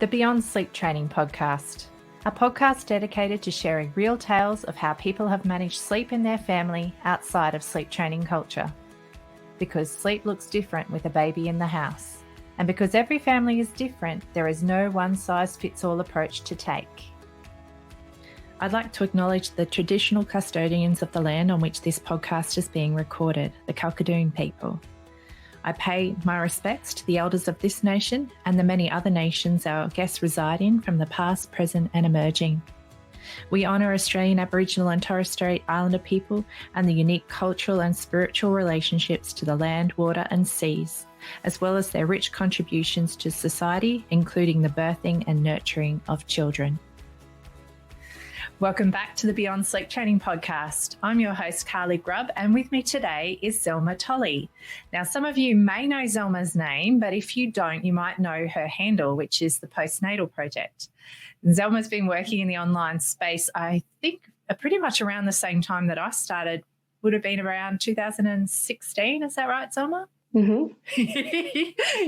the Beyond Sleep Training podcast, a podcast dedicated to sharing real tales of how people have managed sleep in their family outside of sleep training culture. Because sleep looks different with a baby in the house. And because every family is different, there is no one-size-fits-all approach to take. I'd like to acknowledge the traditional custodians of the land on which this podcast is being recorded, the Kalkadoon people. I pay my respects to the elders of this nation and the many other nations our guests reside in from the past, present and emerging. We honour Australian Aboriginal and Torres Strait Islander people and the unique cultural and spiritual relationships to the land, water and seas, as well as their rich contributions to society, including the birthing and nurturing of children. Welcome back to the Beyond Sleep Training podcast. I'm your host, Carly Grubb, and with me today is Zelma Tolley. Now, some of you may know Zelma's name, but if you don't, you might know her handle, which is the Post Natal Project. Zelma's been working in the online space, I think, pretty much around the same time that I started, would have been around 2016. Is that right, Zelma? Mm-hmm.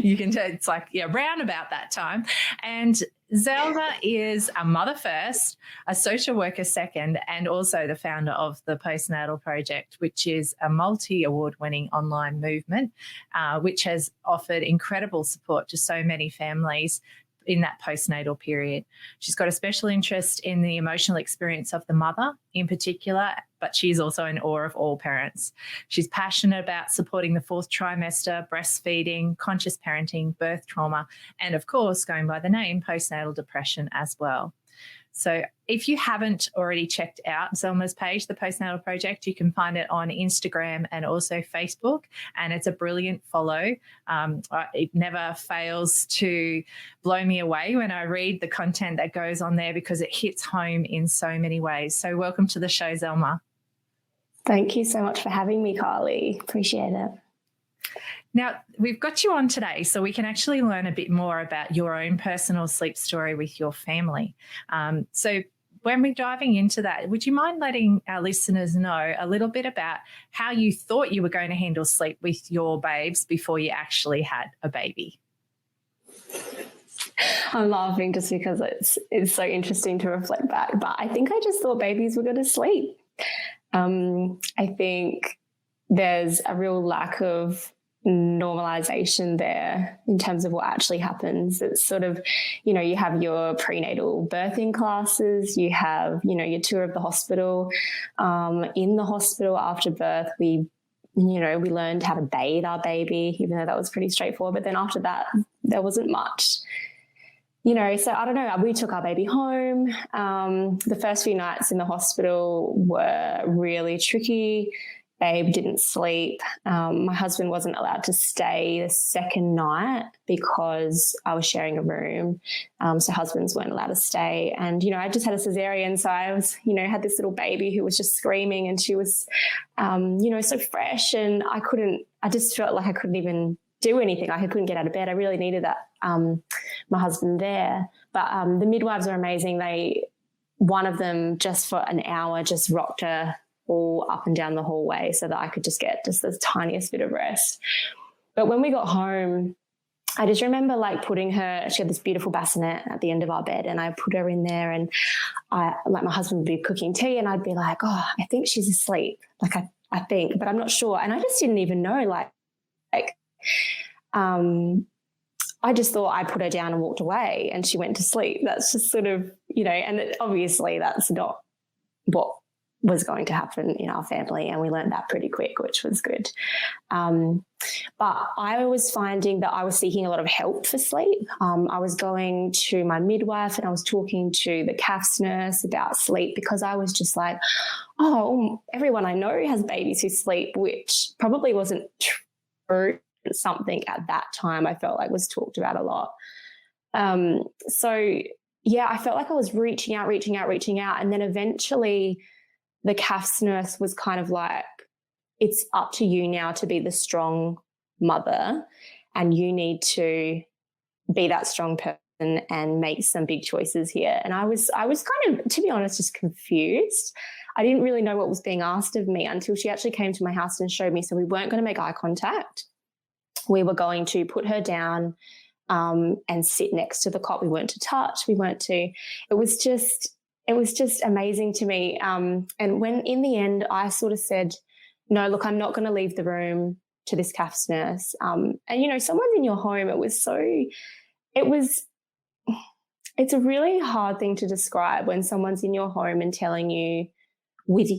You can tell it's like, round about that time. And Zelma is a mother first, a social worker second, and also the founder of the Post Natal Project, which is a multi-award-winning online movement, which has offered incredible support to so many families in that postnatal period. She's got a special interest in the emotional experience of the mother in particular, but she's also in awe of all parents. She's passionate about supporting the fourth trimester, breastfeeding, conscious parenting, birth trauma, and of course, going by the name, postnatal depression as well. So if you haven't already checked out Zelma's page, the Postnatal Project, you can find it on Instagram and also Facebook, and it's a brilliant follow. It never fails to blow me away when I read the content that goes on there because it hits home in so many ways. So welcome to the show, Zelma. Thank you so much for having me, Carly. Appreciate it. Now, we've got you on today so we can actually learn a bit more about your own personal sleep story with your family. So when we're diving into that, would you mind letting our listeners know a little bit about how you thought you were going to handle sleep with your babes before you actually had a baby? I'm laughing just because it's so interesting to reflect back, but I think I just thought babies were going to sleep. I think there's a real lack of normalization there in terms of what actually happens. It's sort of, you have your prenatal birthing classes, you have, your tour of the hospital. In the hospital after birth, we learned how to bathe our baby, even though that was pretty straightforward. But then after that, there wasn't much. So I don't know, we took our baby home. The first few nights in the hospital were really tricky. Babe didn't sleep. My husband wasn't allowed to stay the second night because I was sharing a room. So husbands weren't allowed to stay. And, I just had a cesarean. So I was, had this little baby who was just screaming and she was, so fresh. And I just felt like I couldn't even do anything. I couldn't get out of bed. I really needed that, my husband there. But the midwives are amazing. One of them just for an hour just rocked her all up and down the hallway so that I could just get just the tiniest bit of rest. But when we got home, I just remember putting her, she had this beautiful bassinet at the end of our bed, and I put her in there, and my husband would be cooking tea and I'd be like, oh, I think she's asleep. I think, but I'm not sure. And I just didn't even know, I just thought I put her down and walked away and she went to sleep. That's just sort of, and obviously that's not what was going to happen in our family, and we learned that pretty quick, which was good. But I was finding that I was seeking a lot of help for sleep. I was going to my midwife and I was talking to the CAFS nurse about sleep because I was just like, oh, everyone I know has babies who sleep, which probably wasn't true. Something at that time I felt like was talked about a lot. I felt like I was reaching out. And then eventually the CAFS nurse was kind of like, it's up to you now to be the strong mother, and you need to be that strong person and make some big choices here. And I was kind of, to be honest, just confused. I didn't really know what was being asked of me until she actually came to my house and showed me. So we weren't going to make eye contact. We were going to put her down and sit next to the cot. We weren't to touch. It was just amazing to me. And when in the end I sort of said, no, look, I'm not going to leave the room to this CAFS nurse. And, someone's in your home. It's a really hard thing to describe when someone's in your home and telling you with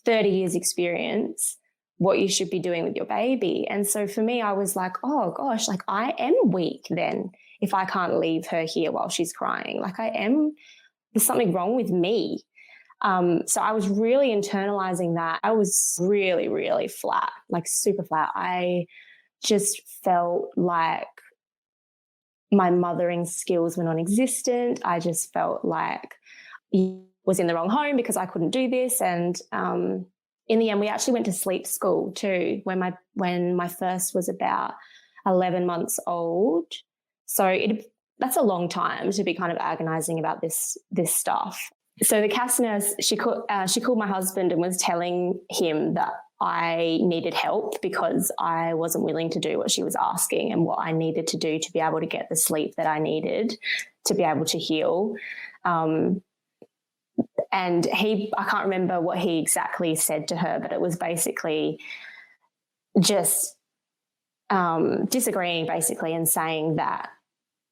30 years experience what you should be doing with your baby. And so for me, I was like, oh gosh, like I am weak then if I can't leave her here while she's crying. Like there's something wrong with me. So I was really internalizing that. I was really, really flat, like super flat. I just felt like my mothering skills were non-existent. I just felt like I was in the wrong home because I couldn't do this. And in the end, we actually went to sleep school too when my first was about 11 months old. So that's a long time to be kind of agonizing about this stuff. So the CAS nurse, she called my husband and was telling him that I needed help because I wasn't willing to do what she was asking and what I needed to do to be able to get the sleep that I needed to be able to heal. And I can't remember what he exactly said to her, but it was basically just disagreeing basically and saying that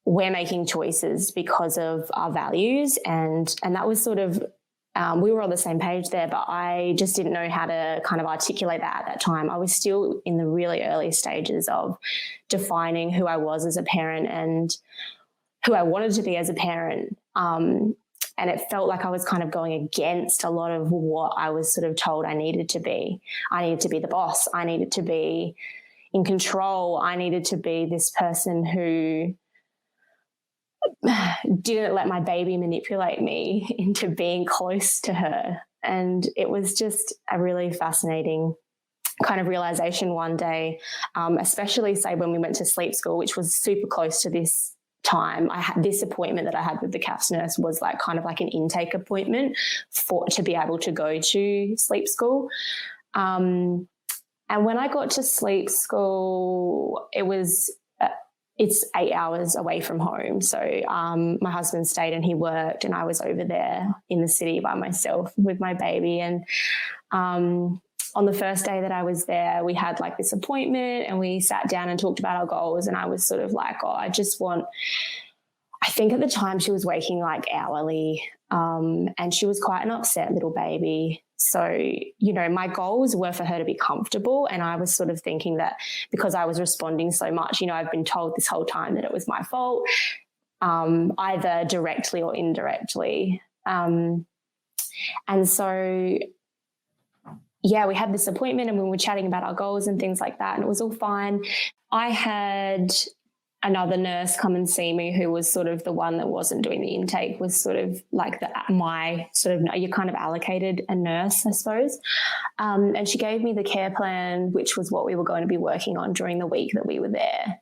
we're making choices because of our values. And that was sort of, we were on the same page there, but I just didn't know how to kind of articulate that at that time. I was still in the really early stages of defining who I was as a parent and who I wanted to be as a parent. And it felt like I was kind of going against a lot of what I was sort of told I needed to be. I needed to be the boss. I needed to be in control. I needed to be this person who didn't let my baby manipulate me into being close to her. And it was just a really fascinating kind of realization one day, especially say when we went to sleep school, which was super close to this time. I had this appointment that I had with the CAFS nurse was like kind of like an intake appointment to be able to go to sleep school. And when I got to sleep school, it's 8 hours away from home. So my husband stayed and he worked and I was over there in the city by myself with my baby. And on the first day that I was there, we had like this appointment and we sat down and talked about our goals. And I was sort of like, I think at the time she was waking like hourly and she was quite an upset little baby. So, my goals were for her to be comfortable. And I was sort of thinking that because I was responding so much, I've been told this whole time that it was my fault, either directly or indirectly. And so, yeah, we had this appointment and we were chatting about our goals and things like that. And it was all fine. I had another nurse come and see me who was sort of the one that wasn't doing the intake, was sort of like you're kind of allocated a nurse, I suppose. And she gave me the care plan, which was what we were going to be working on during the week that we were there.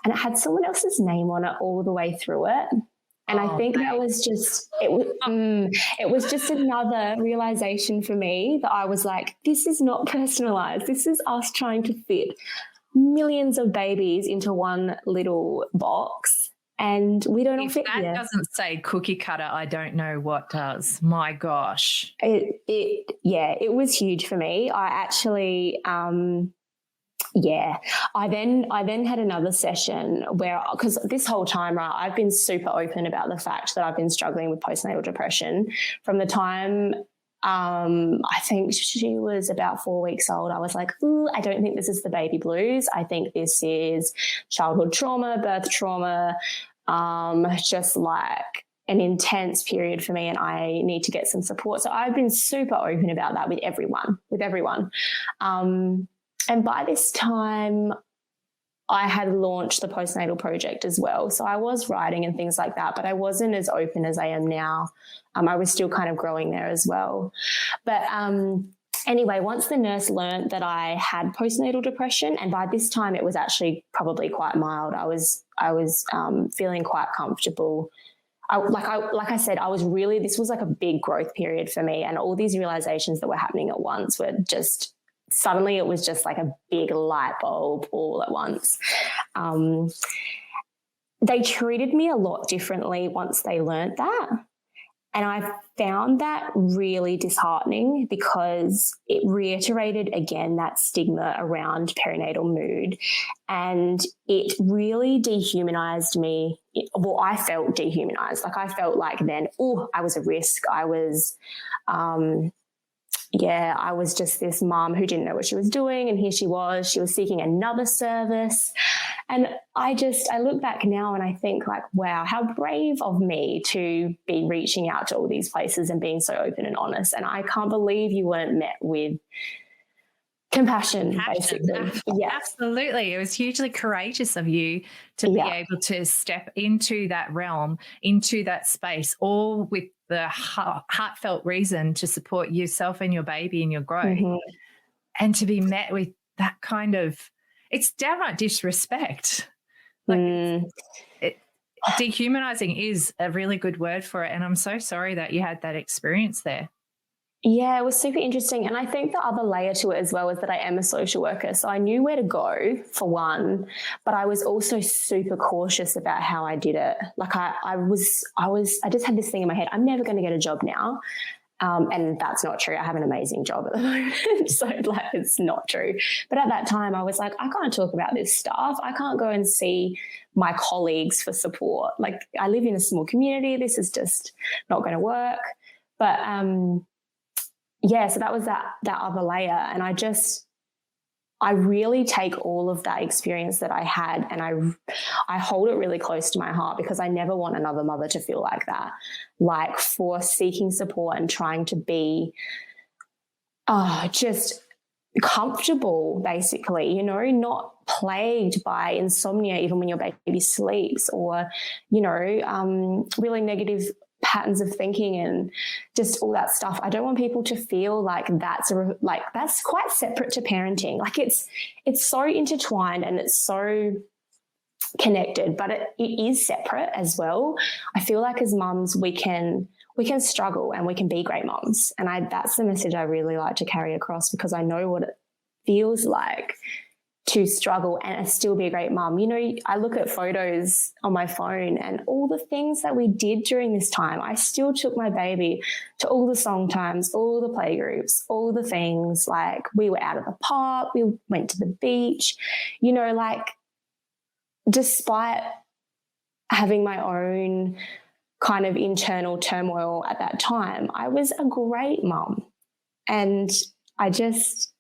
And it had someone else's name on it all the way through it. And I think that was just, it was just another realization for me that I was like, this is not personalized. This is us trying to fit millions of babies into one little box, and we don't all fit here. If that doesn't say cookie cutter, I don't know what does. My gosh. It was huge for me. I actually I then had another session where, because this whole time, right, I've been super open about the fact that I've been struggling with postnatal depression from the time I think she was about 4 weeks old. I was like, I don't think this is the baby blues. I think this is childhood trauma, birth trauma, just like an intense period for me, and I need to get some support. So I've been super open about that with everyone. And by this time, I had launched the postnatal project as well. So I was writing and things like that, but I wasn't as open as I am now. I was still kind of growing there as well. But anyway, once the nurse learned that I had postnatal depression, and by this time it was actually probably quite mild, I was feeling quite comfortable. Like I said, this was like a big growth period for me, and all these realizations that were happening at once were just, suddenly it was just like a big light bulb all at once. they treated me a lot differently once they learnt that. And I found that really disheartening because it reiterated again that stigma around perinatal mood, and it really dehumanized me. Well, I felt dehumanized. Like I felt like then, oh, I was a risk. I was just this mum who didn't know what she was doing, and here she was seeking another service. And I look back now and I think like, wow, how brave of me to be reaching out to all these places and being so open and honest. And I can't believe you weren't met with compassion. Basically. Yeah. Absolutely. It was hugely courageous of you to be able to step into that realm, into that space, all with the heartfelt reason to support yourself and your baby in your growth. And to be met with that kind of, it's downright disrespect. Like dehumanizing is a really good word for it. And I'm so sorry that you had that experience there. Yeah, it was super interesting. And I think the other layer to it as well is that I am a social worker. So I knew where to go for one, but I was also super cautious about how I did it. Like I just had this thing in my head, I'm never going to get a job now. And that's not true. I have an amazing job at the moment. So like, it's not true. But at that time I was like, I can't talk about this stuff. I can't go and see my colleagues for support. Like I live in a small community. This is just not going to work. But, so that was that other layer. And I really take all of that experience that I had and I hold it really close to my heart because I never want another mother to feel like that, like for seeking support and trying to be just comfortable, basically, not plagued by insomnia even when your baby sleeps or, really negative patterns of thinking and just all that stuff. I don't want people to feel like that's quite separate to parenting. Like it's so intertwined and it's so connected, but it is separate as well. I feel like as mums we can struggle and we can be great mums, and that's the message I really like to carry across because I know what it feels like to struggle and still be a great mum. I look at photos on my phone and all the things that we did during this time. I still took my baby to all the song times, all the playgroups, all the things. Like we were out at the park, we went to the beach, like despite having my own kind of internal turmoil at that time, I was a great mum. And I just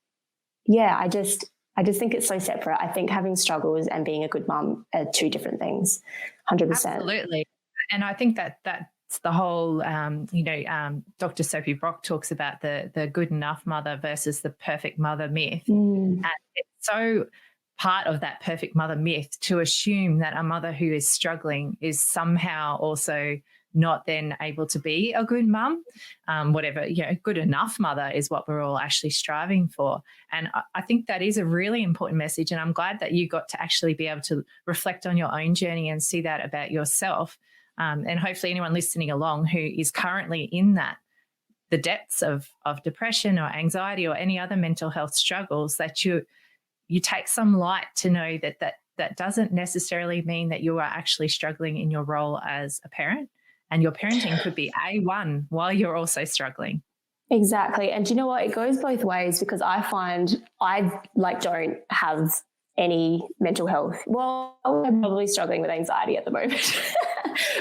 think it's so separate. I think having struggles and being a good mum are two different things, 100%. Absolutely. And I think that's the whole, Dr. Sophie Brock talks about the good enough mother versus the perfect mother myth. And it's so part of that perfect mother myth to assume that a mother who is struggling is somehow also not then able to be a good mum, whatever, good enough mother is what we're all actually striving for. And I think that is a really important message. And I'm glad that you got to actually be able to reflect on your own journey and see that about yourself. And hopefully anyone listening along who is currently in the depths of depression or anxiety or any other mental health struggles, that you take some light to know that doesn't necessarily mean that you are actually struggling in your role as a parent. And your parenting could be A1 while you're also struggling. Exactly. And you know what? It goes both ways because I find I don't have any mental health. Well, I'm probably struggling with anxiety at the moment.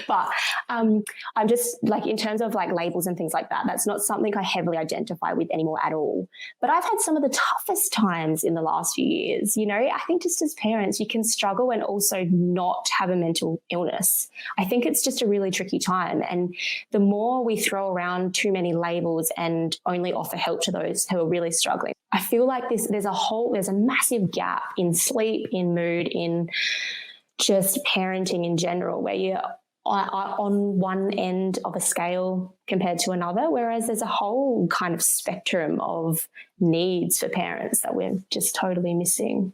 But I'm just in terms of labels and things like that, that's not something I heavily identify with anymore at all. But I've had some of the toughest times in the last few years. I think just as parents, you can struggle and also not have a mental illness. I think it's just a really tricky time. And the more we throw around too many labels and only offer help to those who are really struggling, I feel like there's a massive gap in sleep, in mood, in just parenting in general, where you're on one end of a scale compared to another, whereas there's a whole kind of spectrum of needs for parents that we're just totally missing.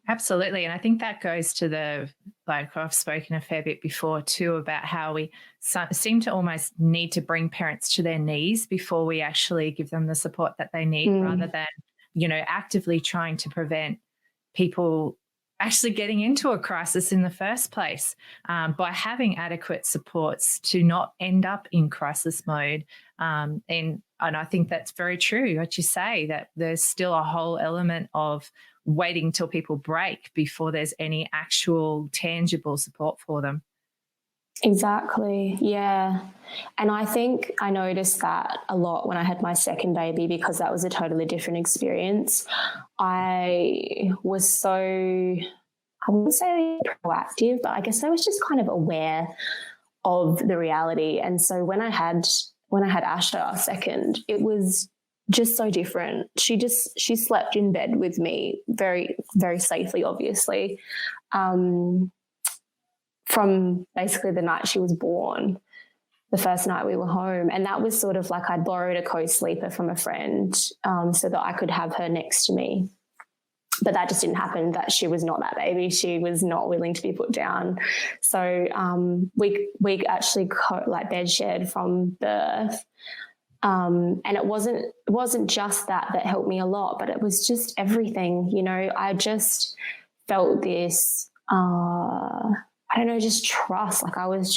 Absolutely. And I think that goes to I've spoken a fair bit before too about how we seem to almost need to bring parents to their knees before we actually give them the support that they need, rather than, actively trying to prevent people actually getting into a crisis in the first place, by having adequate supports to not end up in crisis mode. And I think that's very true, what you say, that there's still a whole element of waiting till people break before there's any actual tangible support for them. Exactly. Yeah. And I think I noticed that a lot when I had my second baby, because that was a totally different experience. I was so, I wouldn't say proactive, but I guess I was just kind of aware of the reality. And so when I had Asha, our second, it was just so different. She slept in bed with me very, very safely, obviously. From basically the night she was born, the first night we were home. And that was sort of like I'd borrowed a co-sleeper from a friend, so that I could have her next to me. But that just didn't happen. That she was not that baby. She was not willing to be put down. So we actually bed shared from birth. And it wasn't just that helped me a lot, but it was just everything. You know, I just felt this I don't know, just trust. Like I was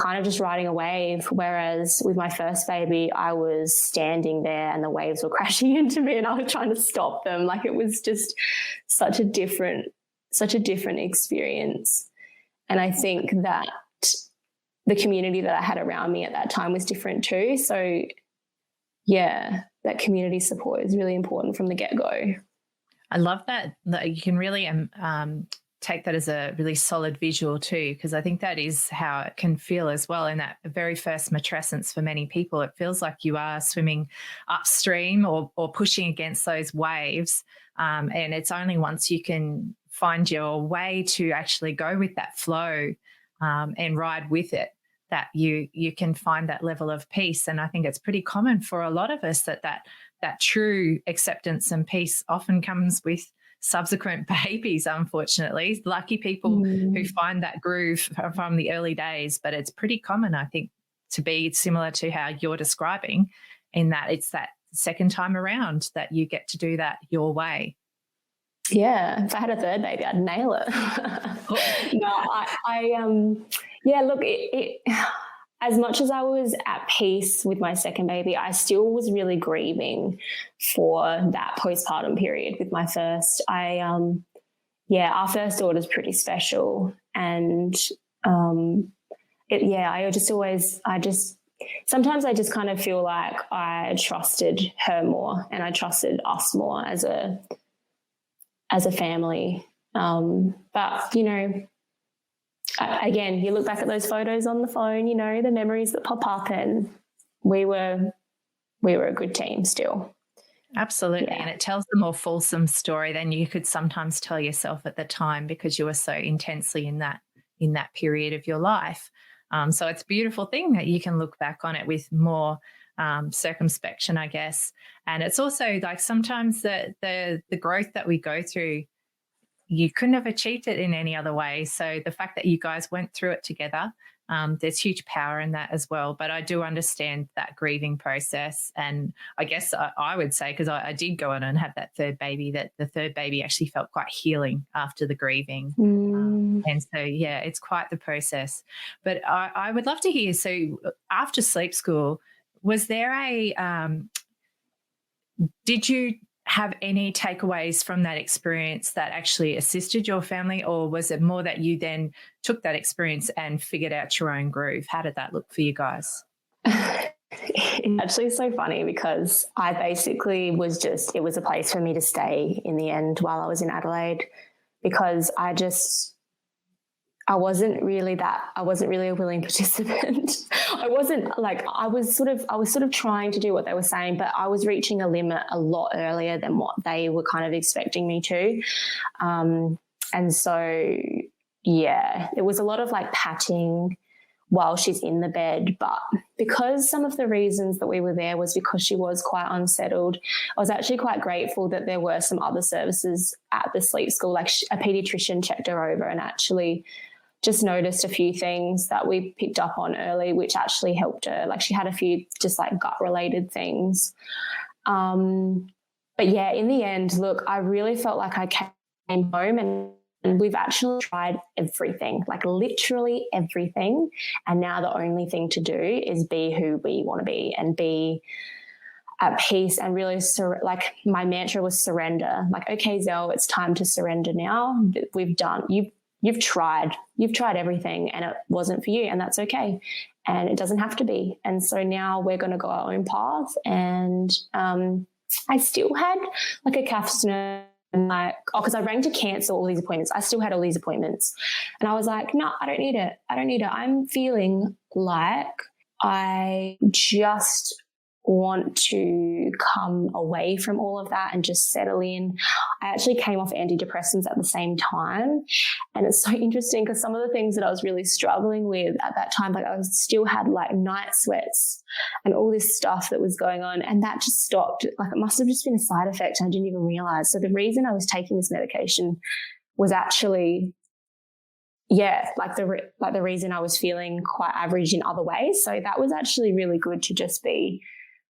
kind of just riding a wave, whereas with my first baby, I was standing there and the waves were crashing into me and I was trying to stop them. Like it was just such a different experience. And I think that the community that I had around me at that time was different too. So yeah, that community support is really important from the get-go. I love that you can really take that as a really solid visual too, because I think that is how it can feel as well in that very first matrescence for many people. It feels like you are swimming upstream or pushing against those waves, and it's only once you can find your way to actually go with that flow and ride with it that you can find that level of peace. And I think it's pretty common for a lot of us that true acceptance and peace often comes with subsequent babies, unfortunately. Lucky people who find that groove from the early days, but it's pretty common, I think, to be similar to how you're describing, in that it's that second time around that you get to do that your way. Yeah, if I had a third baby, I'd nail it. No, look, as much as I was at peace with my second baby, I still was really grieving for that postpartum period with my first. Our first daughter's pretty special. And sometimes I just kind of feel like I trusted her more and I trusted us more as a family. But, you know, again, you look back at those photos on the phone, you know, the memories that pop up, and we were a good team still. Absolutely. Yeah. And it tells the more fulsome story than you could sometimes tell yourself at the time, because you were so intensely in that period of your life. So it's a beautiful thing that you can look back on it with more circumspection, I guess. And it's also like sometimes the growth that we go through, you couldn't have achieved it in any other way. So the fact that you guys went through it together, there's huge power in that as well. But I do understand that grieving process. And I guess I would say, because I did go on and have that third baby, that the third baby actually felt quite healing after the grieving. And so, yeah, it's quite the process. But I would love to hear, so after sleep school, was there did you have any takeaways from that experience that actually assisted your family, or was it more that you then took that experience and figured out your own groove? How did that look for you guys? It's actually so funny because I basically it was a place for me to stay in the end while I was in Adelaide, because I wasn't really a willing participant. I was sort of trying to do what they were saying, but I was reaching a limit a lot earlier than what they were kind of expecting me to. And so, yeah, it was a lot of like patting while she's in the bed. But because some of the reasons that we were there was because she was quite unsettled, I was actually quite grateful that there were some other services at the sleep school, like a pediatrician checked her over and actually just noticed a few things that we picked up on early, which actually helped her. Like she had a few just like gut related things. But yeah, in the end, look, I really felt like I came home, and we've actually tried everything, like literally everything. And now the only thing to do is be who we want to be and be at peace, and really like my mantra was surrender. Like, okay, Zell, it's time to surrender now. You've tried everything and it wasn't for you, and that's okay. And it doesn't have to be. And so now we're going to go our own path. And I still had like a cath nurse, because I rang to cancel all these appointments. I still had all these appointments. And I was like, no, I don't need it. I'm feeling like I just want to come away from all of that and just settle in. I actually came off antidepressants at the same time. And it's so interesting because some of the things that I was really struggling with at that time, like I still had like night sweats and all this stuff that was going on, and that just stopped. Like it must have just been a side effect and I didn't even realize. So the reason I was taking this medication was actually the reason I was feeling quite average in other ways. So that was actually really good to just be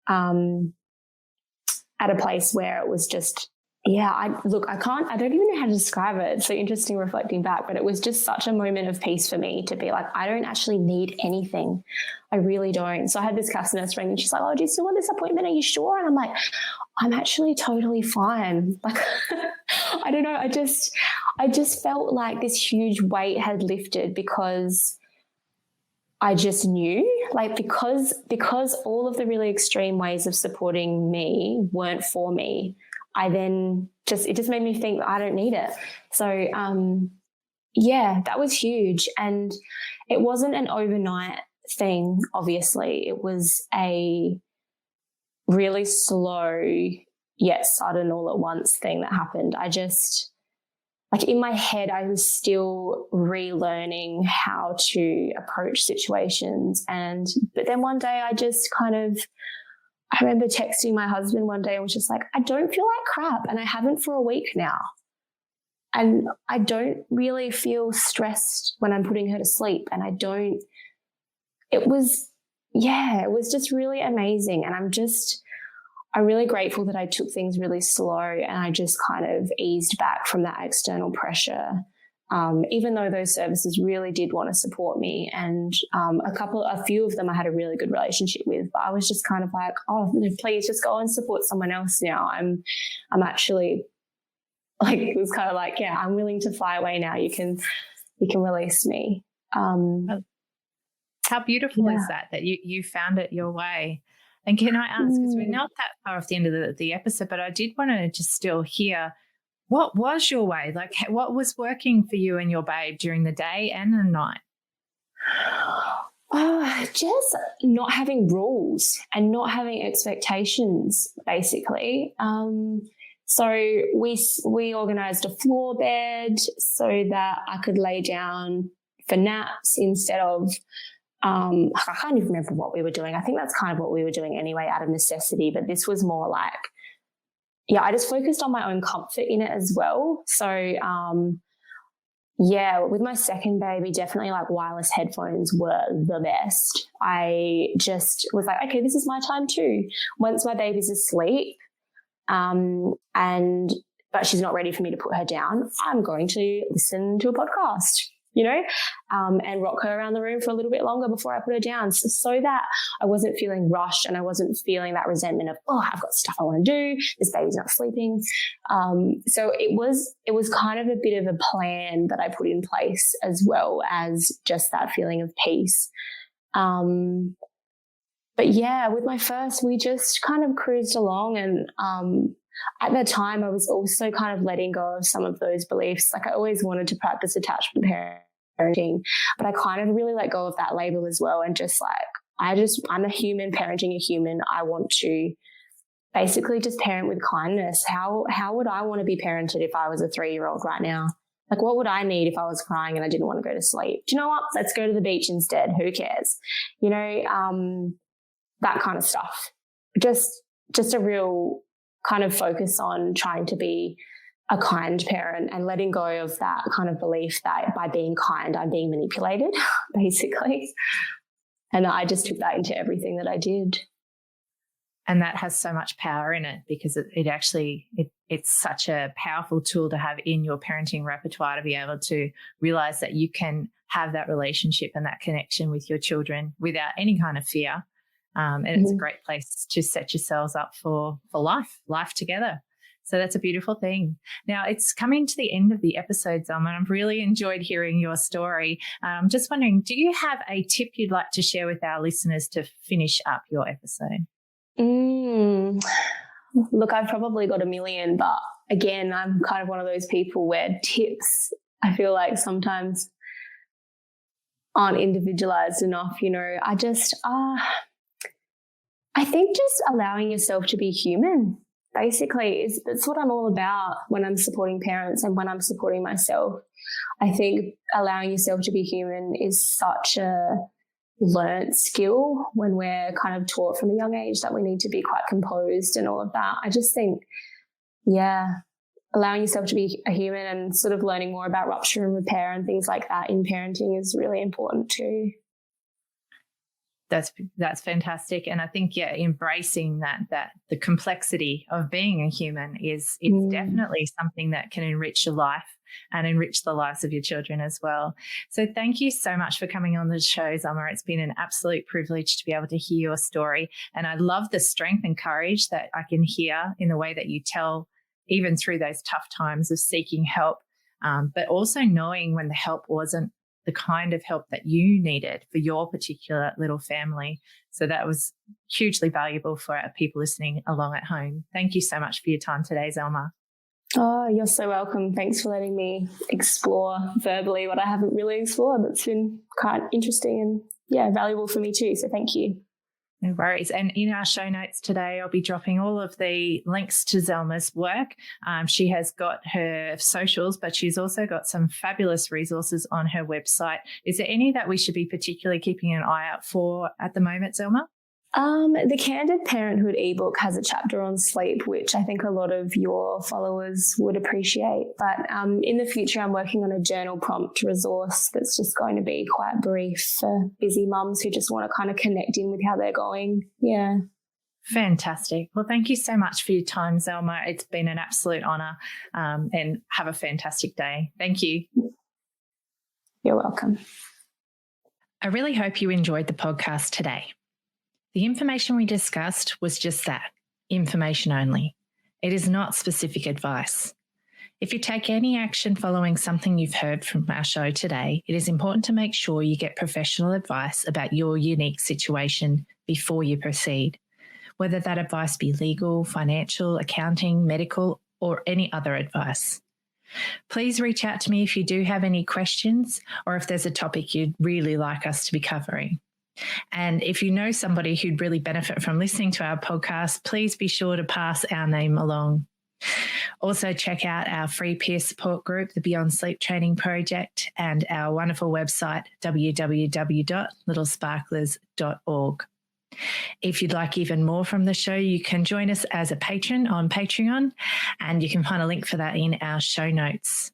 at a place where it was just, I don't even know how to describe it. It's so interesting reflecting back, but it was just such a moment of peace for me to be like, I don't actually need anything. I really don't. So I had this cath nurse ring and she's like, oh, do you still want this appointment? Are you sure? And I'm like, I'm actually totally fine. Like, I don't know. I just felt like this huge weight had lifted because I just knew, like, because all of the really extreme ways of supporting me weren't for me, it just made me think I don't need it. So, that was huge. And it wasn't an overnight thing, obviously. It was a really slow yet sudden all at once thing that happened. Like in my head, I was still relearning how to approach situations. But then one day I remember texting my husband one day and was just like, I don't feel like crap, and I haven't for a week now. And I don't really feel stressed when I'm putting her to sleep. And it was just really amazing. And I'm really grateful that I took things really slow and I just kind of eased back from that external pressure, even though those services really did want to support me. And a few of them I had a really good relationship with, but I was just kind of like, oh, please just go and support someone else now. I'm actually, like, it was kind of like, yeah, I'm willing to fly away now. You can release me. How beautiful is that you found it your way? And can I ask, because we're not that far off the end of the episode, but I did want to just still hear, what was your way? Like, what was working for you and your babe during the day and the night? Just not having rules and not having expectations, basically. So we organised a floor bed so that I could lay down for naps instead of I can't even remember what we were doing. I think that's kind of what we were doing anyway out of necessity, but this was more like, I just focused on my own comfort in it as well. So, with my second baby, definitely like wireless headphones were the best. I just was like, okay, this is my time too. Once my baby's asleep, but she's not ready for me to put her down, I'm going to listen to a podcast, and rock her around the room for a little bit longer before I put her down, so that I wasn't feeling rushed and I wasn't feeling that resentment of, oh, I've got stuff I want to do, this baby's not sleeping. So it was kind of a bit of a plan that I put in place, as well as just that feeling of peace. But with my first, we just kind of cruised along, and at that time I was also kind of letting go of some of those beliefs. Like, I always wanted to practice attachment parenting, but I kind of really let go of that label as well, and just like, I'm a human parenting a human. I want to basically just parent with kindness. How would I want to be parented if I was a 3-year-old right now? Like, what would I need if I was crying and I didn't want to go to sleep? Do you know what? Let's go to the beach instead. Who cares? That kind of stuff. Just a real kind of focus on trying to be a kind parent and letting go of that kind of belief that by being kind, I'm being manipulated, basically. And I just took that into everything that I did. And that has so much power in it, because it's such a powerful tool to have in your parenting repertoire, to be able to realize that you can have that relationship and that connection with your children without any kind of fear. And it's a great place to set yourselves up for life together. So that's a beautiful thing. Now, it's coming to the end of the episode, Zelma, and I've really enjoyed hearing your story. I'm just wondering, do you have a tip you'd like to share with our listeners to finish up your episode? Look, I've probably got a million, but again, I'm kind of one of those people where tips, I feel like sometimes aren't individualized enough. I think just allowing yourself to be human, basically, that's what I'm all about when I'm supporting parents and when I'm supporting myself. I think allowing yourself to be human is such a learnt skill when we're kind of taught from a young age that we need to be quite composed and all of that. I just think, allowing yourself to be a human and sort of learning more about rupture and repair and things like that in parenting is really important too. That's fantastic. And I think, embracing that the complexity of being a human is definitely something that can enrich your life and enrich the lives of your children as well. So thank you so much for coming on the show, Zelma. It's been an absolute privilege to be able to hear your story. And I love the strength and courage that I can hear in the way that you tell, even through those tough times of seeking help, but also knowing when the help wasn't the kind of help that you needed for your particular little family. So that was hugely valuable for our people listening along at home. Thank you so much for your time today, Zelma. Oh, you're so welcome. Thanks for letting me explore verbally what I haven't really explored. That's been quite interesting and valuable for me too. So thank you. No worries. And in our show notes today, I'll be dropping all of the links to Zelma's work. She has got her socials, but she's also got some fabulous resources on her website. Is there any that we should be particularly keeping an eye out for at the moment, Zelma? The Candid Parenthood ebook has a chapter on sleep, which I think a lot of your followers would appreciate. But in the future, I'm working on a journal prompt resource that's just going to be quite brief for busy mums who just want to kind of connect in with how they're going. Yeah. Fantastic. Well, thank you so much for your time, Zelma. It's been an absolute honour, and have a fantastic day. Thank you. You're welcome. I really hope you enjoyed the podcast today. The information we discussed was just that, information only. It is not specific advice. If you take any action following something you've heard from our show today, it is important to make sure you get professional advice about your unique situation before you proceed, whether that advice be legal, financial, accounting, medical, or any other advice. Please reach out to me if you do have any questions or if there's a topic you'd really like us to be covering. And if you know somebody who'd really benefit from listening to our podcast, please be sure to pass our name along. Also, check out our free peer support group, the Beyond Sleep Training Project, and our wonderful website, www.littlesparklers.org. If you'd like even more from the show, you can join us as a patron on Patreon, and you can find a link for that in our show notes.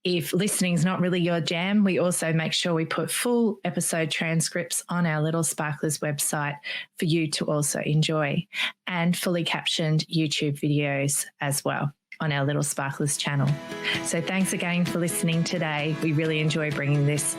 If listening is not really your jam, we also make sure we put full episode transcripts on our Little Sparklers website for you to also enjoy, and fully captioned YouTube videos as well on our Little Sparklers channel. So thanks again for listening today. We really enjoy bringing this